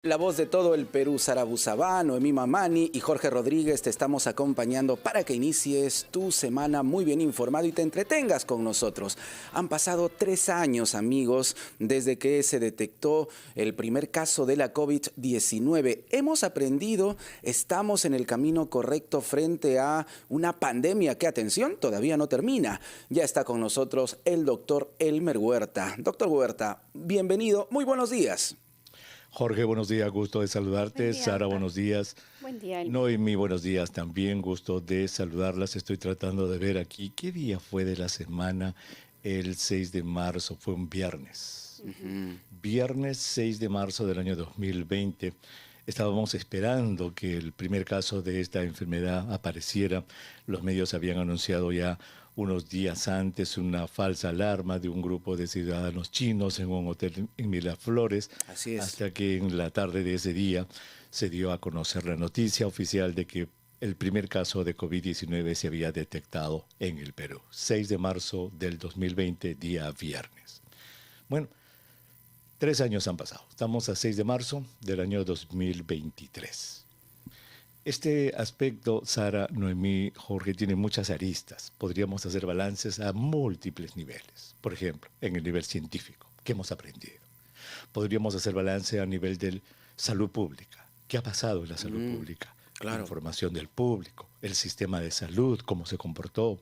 La voz de todo el Perú, Sara Busabá, Noemí Mamani y Jorge Rodríguez te estamos acompañando para que inicies tu semana muy bien informado y te entretengas con nosotros. Han pasado 3 años, amigos, desde que se detectó el primer caso de la COVID-19. Hemos aprendido, estamos en el camino correcto frente a una pandemia que, atención, todavía no termina. Ya está con nosotros el doctor Elmer Huerta. Doctor Huerta, bienvenido, muy buenos días. Jorge, buenos días, gusto de Buen saludarte. día, Sara, doctor. buenos días. Buen día, Elmer. Noemi, buenos días también, gusto de saludarlas. Estoy tratando de ver aquí qué día fue de la semana. El 6 de marzo, fue un viernes. Viernes 6 de marzo del año 2020. Estábamos esperando que el primer caso de esta enfermedad apareciera. Los medios habían anunciado ya unos días antes una falsa alarma de un grupo de ciudadanos chinos en un hotel en Miraflores, Así es. hasta que en la tarde de ese día se dio a conocer la noticia oficial de que el primer caso de COVID-19 se había detectado en el Perú. 6 de marzo del 2020, día viernes. Bueno, 3 años han pasado. Estamos a 6 de marzo del año 2023. Este aspecto, Sara, Noemí, Jorge, tiene muchas aristas. Podríamos hacer balances a múltiples niveles. Por ejemplo, en el nivel científico, ¿qué hemos aprendido? Podríamos hacer balance a nivel de salud pública. ¿Qué ha pasado en la salud pública? Claro. Información del público, el sistema de salud, cómo se comportó.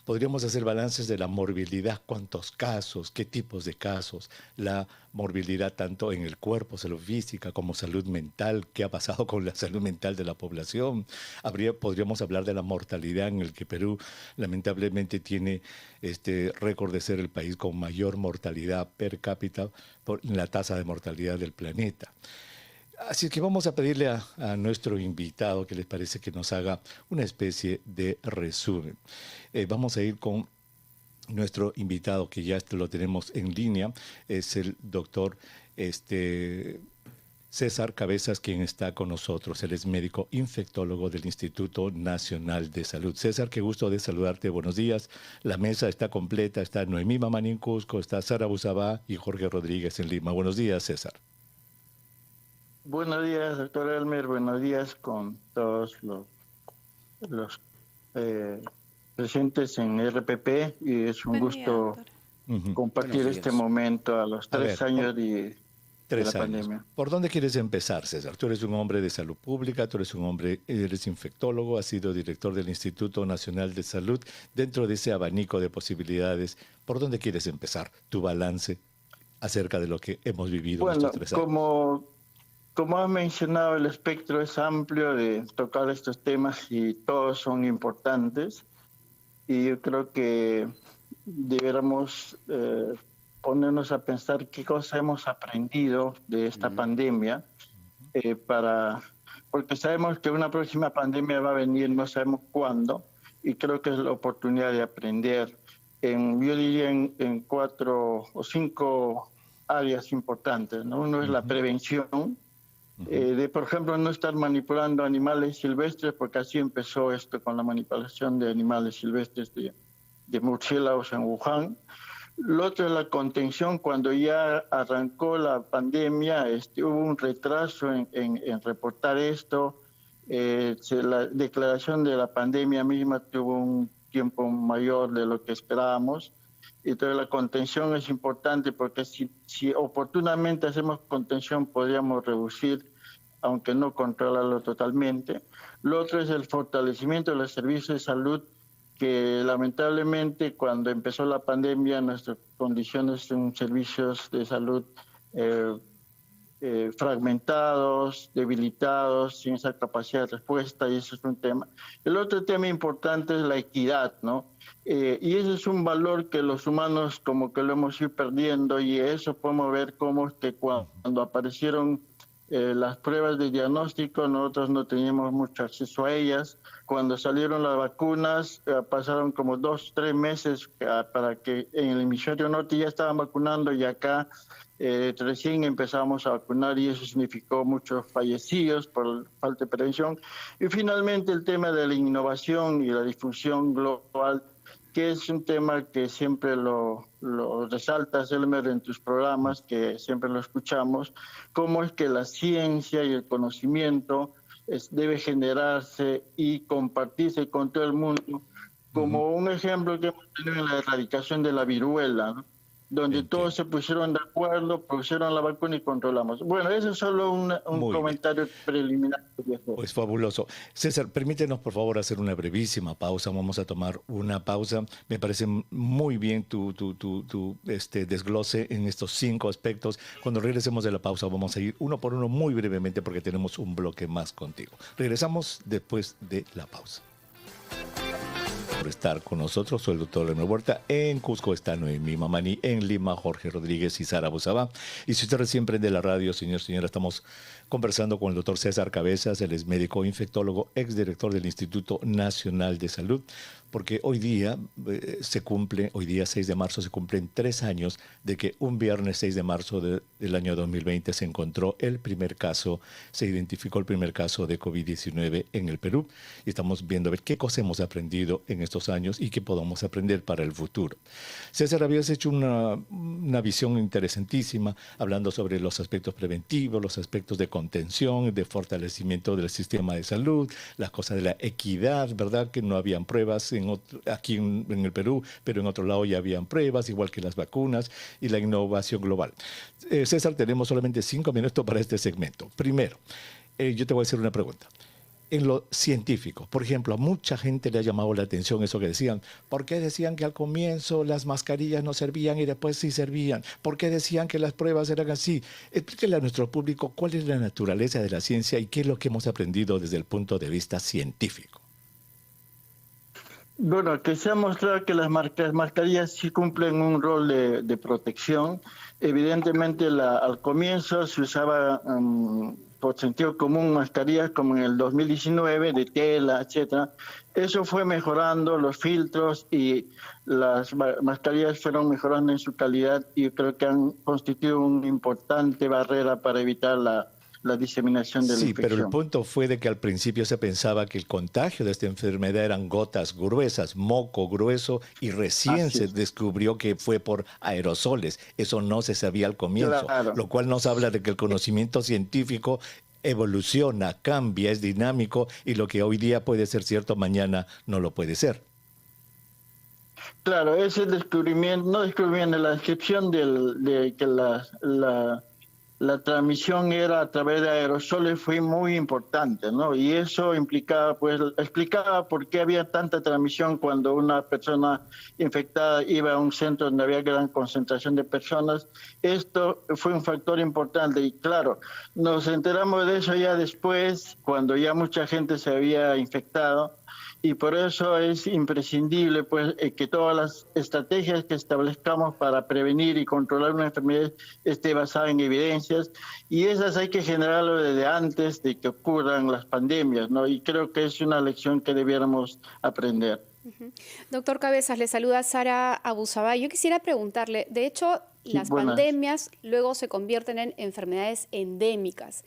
Podríamos hacer balances de la morbilidad, cuántos casos, qué tipos de casos, la morbilidad tanto en el cuerpo, salud física, como salud mental, qué ha pasado con la salud mental de la población. Podríamos hablar de la mortalidad en el que Perú lamentablemente tiene este récord de ser el país con mayor mortalidad per cápita por la tasa de mortalidad del planeta. Así que vamos a pedirle a nuestro invitado que les parece que nos haga una especie de resumen. Vamos a ir con nuestro invitado, que ya lo tenemos en línea, es el doctor César Cabezas, quien está con nosotros. Él es médico infectólogo del Instituto Nacional de Salud. César, qué gusto de saludarte. Buenos días. La mesa está completa. Está Noemí Mamani en Cusco, está Sara Busabá y Jorge Rodríguez en Lima. Buenos días, César. Buenos días, doctor Elmer. Buenos días con todos los eh, presentes en RPP, y es un Buen día, gusto doctor. Ujú. Buenos compartir este días. momento a los A tres ver, años de la 3 años. pandemia. ¿Por dónde quieres empezar, César? Tú eres un hombre de salud pública, tú eres un hombre, eres infectólogo, has sido director del Instituto Nacional de Salud. Dentro de ese abanico de posibilidades, ¿por dónde quieres empezar tu balance acerca de lo que hemos vivido en estos Bueno, 3 años? como ha mencionado, el espectro es amplio de tocar estos temas y todos son importantes. Y yo creo que deberíamos ponernos a pensar qué cosa hemos aprendido de esta pandemia, porque sabemos que una próxima pandemia va a venir, no sabemos cuándo, y creo que es la oportunidad de aprender, yo diría en 4 o 5 áreas importantes, ¿no? Uno es la prevención, por ejemplo, no estar manipulando animales silvestres, porque así empezó esto con la manipulación de animales silvestres de murciélagos en Wuhan. Lo otro es la contención. Cuando ya arrancó la pandemia, hubo un retraso en reportar esto. La declaración de la pandemia misma tuvo un tiempo mayor de lo que esperábamos. Entonces la contención es importante, porque si oportunamente hacemos contención, podríamos reducir, aunque no controlarlo totalmente. Lo otro es el fortalecimiento de los servicios de salud, que lamentablemente cuando empezó la pandemia nuestras condiciones en servicios de salud eh, fragmentados, debilitados, sin esa capacidad de respuesta, y eso es un tema. El otro tema importante es la equidad, ¿no? Y ese es un valor que los humanos como que lo hemos ido perdiendo, y eso podemos ver cómo es que cuando aparecieron las pruebas de diagnóstico, nosotros no teníamos mucho acceso a ellas. Cuando salieron las vacunas, pasaron como 2 o 3 meses para que en el hemisferio norte ya estaban vacunando, y acá recién empezamos a vacunar, y eso significó muchos fallecidos por falta de prevención. Y finalmente el tema de la innovación y la difusión global, que es un tema que siempre lo resaltas, Elmer, en tus programas, que siempre lo escuchamos, cómo es que la ciencia y el conocimiento debe generarse y compartirse con todo el mundo, como un ejemplo que hemos tenido en la erradicación de la viruela, ¿no? Donde todos se pusieron de acuerdo, pusieron la vacuna y controlamos. Bueno, eso es solo un comentario preliminar. Pues fabuloso. César, permítenos por favor hacer una brevísima pausa. Vamos a tomar una pausa. Me parece muy bien tu desglose en estos 5 aspectos. Cuando regresemos de la pausa vamos a ir uno por uno muy brevemente porque tenemos un bloque más contigo. Regresamos después de la pausa. Por estar con nosotros, soy el doctor Leonel Huerta. En Cusco está Noemí Mamani, en Lima Jorge Rodríguez y Sara Busabá. Y si usted recién prende la radio, señora, estamos conversando con el doctor César Cabezas. Él es médico infectólogo, exdirector del Instituto Nacional de Salud, porque hoy día hoy día 6 de marzo, se cumplen 3 años de que un viernes 6 de marzo del año 2020 se encontró se identificó el primer caso de COVID-19 en el Perú. Y estamos viendo a ver qué cosas hemos aprendido en estos años y qué podamos aprender para el futuro. César, habías hecho una visión interesantísima hablando sobre los aspectos preventivos, los aspectos de contención, de fortalecimiento del sistema de salud, las cosas de la equidad, ¿verdad? Que no habían pruebas aquí en el Perú, pero en otro lado ya habían pruebas, igual que las vacunas y la innovación global. César, tenemos solamente 5 minutos para este segmento. Primero, yo te voy a hacer una pregunta. En lo científico, por ejemplo, a mucha gente le ha llamado la atención eso que decían. ¿Por qué decían que al comienzo las mascarillas no servían y después sí servían? ¿Por qué decían que las pruebas eran así? Explíquele a nuestro público cuál es la naturaleza de la ciencia y qué es lo que hemos aprendido desde el punto de vista científico. Bueno, que se ha mostrado que las mascarillas sí cumplen un rol de protección. Evidentemente, al comienzo se usaba por sentido común mascarillas como en el 2019 de tela, etcétera. Eso fue mejorando los filtros y las mascarillas fueron mejorando en su calidad y creo que han constituido una importante barrera para evitar la diseminación de la infección. Sí, pero el punto fue de que al principio se pensaba que el contagio de esta enfermedad eran gotas gruesas, moco grueso, y recién se descubrió que fue por aerosoles. Eso no se sabía al comienzo, lo cual nos habla de que el conocimiento científico evoluciona, cambia, es dinámico, y lo que hoy día puede ser cierto, mañana no lo puede ser. Claro, ese descubrimiento, la descripción de que la transmisión era a través de aerosoles fue muy importante, ¿no? Y eso explicaba por qué había tanta transmisión cuando una persona infectada iba a un centro donde había gran concentración de personas. Esto fue un factor importante y claro, nos enteramos de eso ya después, cuando ya mucha gente se había infectado. Y por eso es imprescindible que todas las estrategias que establezcamos para prevenir y controlar una enfermedad esté basada en evidencias, y esas hay que generarlo desde antes de que ocurran las pandemias, ¿no? Y creo que es una lección que debiéramos aprender. Doctor Cabezas, le saluda Sara Abusabá. Yo quisiera preguntarle, de hecho, las pandemias luego se convierten en enfermedades endémicas.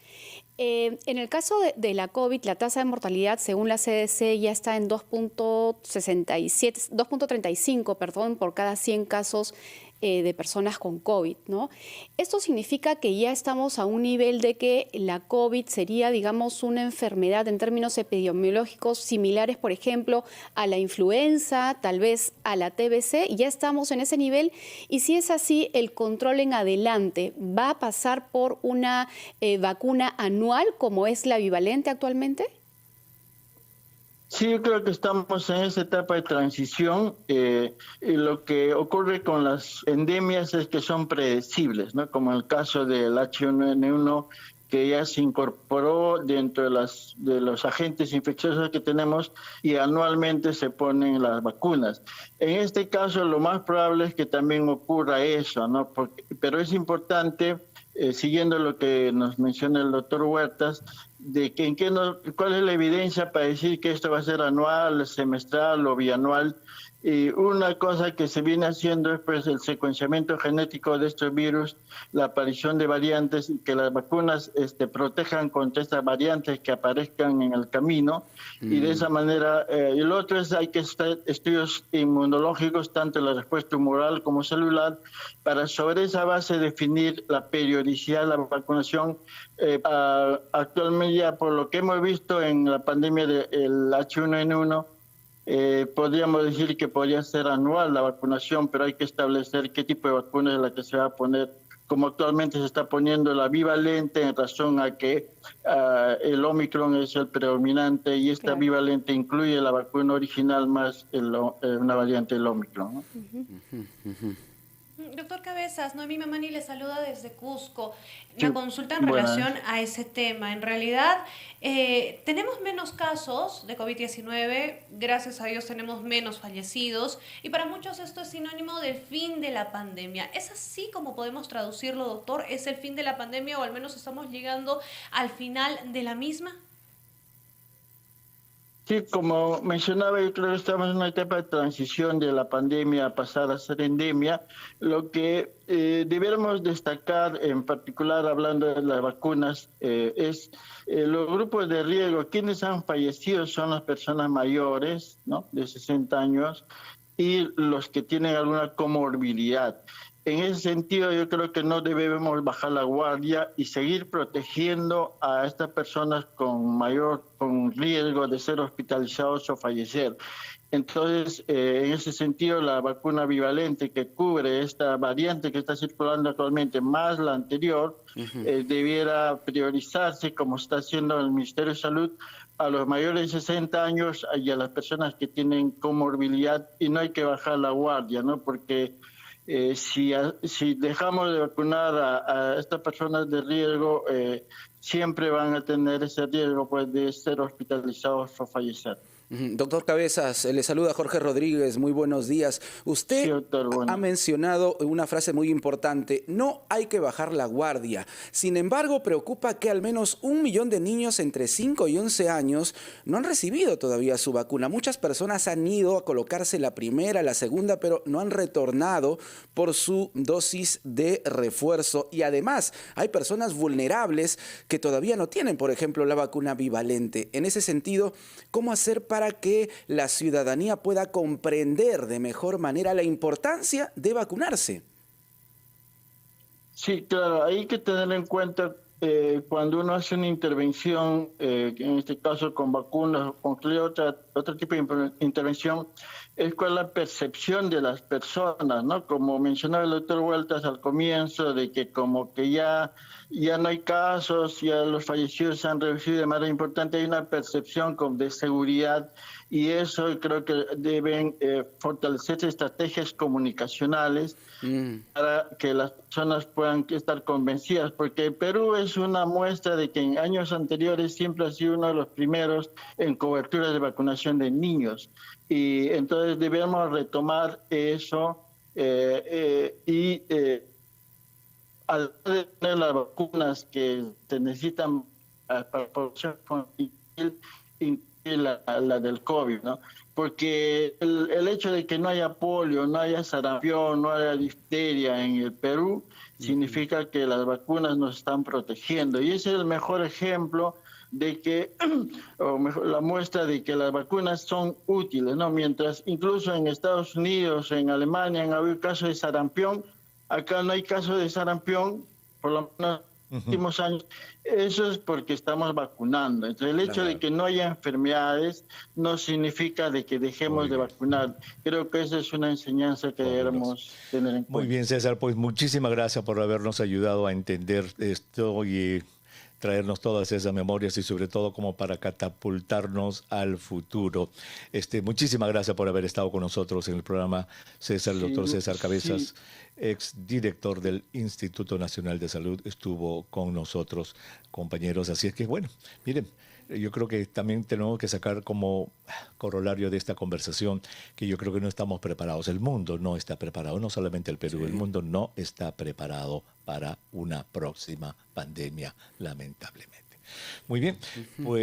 En el caso de la COVID, la tasa de mortalidad, según la CDC, ya está en 2.35, por cada 100 casos de personas con COVID, ¿no? Esto significa que ya estamos a un nivel de que la COVID sería, digamos, una enfermedad en términos epidemiológicos similares, por ejemplo, a la influenza, tal vez a la TBC, y ya estamos en ese nivel. Y si es así, el control en adelante va a pasar por una vacuna anual, como es la bivalente actualmente. Sí, yo creo que estamos en esa etapa de transición. Y lo que ocurre con las endemias es que son predecibles, ¿no? Como el caso del H1N1, que ya se incorporó dentro de los agentes infecciosos que tenemos y anualmente se ponen las vacunas. En este caso, lo más probable es que también ocurra eso, ¿no? Pero es importante, siguiendo lo que nos menciona el doctor Huertas, de que cuál es la evidencia para decir que esto va a ser anual, semestral o bianual. Y una cosa que se viene haciendo es pues, el secuenciamiento genético de estos virus, la aparición de variantes y que las vacunas protejan contra estas variantes que aparezcan en el camino. Y de esa manera, y lo otro es hay que hacer estudios inmunológicos, tanto la respuesta humoral como celular, para sobre esa base definir la periodicidad de la vacunación. Actualmente ya por lo que hemos visto en la pandemia del H1N1, podríamos decir que podría ser anual la vacunación, pero hay que establecer qué tipo de vacuna es la que se va a poner, como actualmente se está poniendo la bivalente en razón a que el Omicron es el predominante y esta bivalente incluye la vacuna original más una variante del Omicron, ¿no? Doctor Cabezas, Noemí Mamani le saluda desde Cusco. Una consulta en relación a ese tema. En realidad, tenemos menos casos de COVID-19, gracias a Dios tenemos menos fallecidos, y para muchos esto es sinónimo del fin de la pandemia. ¿Es así como podemos traducirlo, doctor? ¿Es el fin de la pandemia o al menos estamos llegando al final de la misma? Sí, como mencionaba, yo creo que estamos en una etapa de transición de la pandemia a pasar a ser endemia. Lo que debiéramos destacar, en particular hablando de las vacunas, es los grupos de riesgo. Quienes han fallecido son las personas mayores, ¿no?, de 60 años y los que tienen alguna comorbilidad. En ese sentido, yo creo que no debemos bajar la guardia y seguir protegiendo a estas personas con riesgo de ser hospitalizados o fallecer. Entonces, en ese sentido, la vacuna bivalente que cubre esta variante que está circulando actualmente, más la anterior, debiera priorizarse, como está haciendo el Ministerio de Salud, a los mayores de 60 años y a las personas que tienen comorbilidad, y no hay que bajar la guardia, ¿no? Porque si dejamos de vacunar a estas personas de riesgo, siempre van a tener ese riesgo, pues, de ser hospitalizados o fallecer. Doctor Cabezas, le saluda Jorge Rodríguez, muy buenos días. Usted Sí, doctor, bueno. ha mencionado una frase muy importante: no hay que bajar la guardia. Sin embargo, preocupa que al menos 1 millón de niños entre 5 y 11 años no han recibido todavía su vacuna. Muchas personas han ido a colocarse la primera, la segunda, pero no han retornado por su dosis de refuerzo. Y además, hay personas vulnerables que todavía no tienen, por ejemplo, la vacuna bivalente. En ese sentido, ¿cómo hacer para que la ciudadanía pueda comprender de mejor manera la importancia de vacunarse? Sí, claro, hay que tener en cuenta cuando uno hace una intervención, en este caso con vacunas o con otro tipo de intervención, es cuál es la percepción de las personas, ¿no? Como mencionaba el doctor Huertas al comienzo, de que como que ya no hay casos, ya los fallecidos se han reducido de manera importante, hay una percepción de seguridad, y eso creo que deben fortalecerse estrategias comunicacionales para que las personas puedan estar convencidas, porque Perú es una muestra de que en años anteriores siempre ha sido uno de los primeros en cobertura de vacunación de niños, y entonces debemos retomar eso al tener las vacunas que se necesitan para la población infantil, la del COVID, ¿no? Porque el hecho de que no haya polio, no haya sarampión, no haya difteria en el Perú, significa que las vacunas nos están protegiendo. Y ese es el mejor ejemplo de que, o mejor, la muestra de que las vacunas son útiles, ¿no? Mientras incluso en Estados Unidos, en Alemania, han habido casos de sarampión, acá no hay casos de sarampión, por lo menos en los últimos años. Eso es porque estamos vacunando. Entonces, el hecho de que no haya enfermedades no significa de que dejemos de vacunar. Creo que esa es una enseñanza que debemos tener en cuenta. Muy bien, César, pues muchísimas gracias por habernos ayudado a entender esto y traernos todas esas memorias, y sobre todo como para catapultarnos al futuro. Muchísimas gracias por haber estado con nosotros en el programa, César. El doctor César Cabezas, exdirector del Instituto Nacional de Salud, estuvo con nosotros, compañeros. Así es que, bueno, miren, yo creo que también tenemos que sacar como corolario de esta conversación que yo creo que no estamos preparados. El mundo no está preparado, no solamente el Perú, el mundo no está preparado para una próxima pandemia, lamentablemente. Muy bien, pues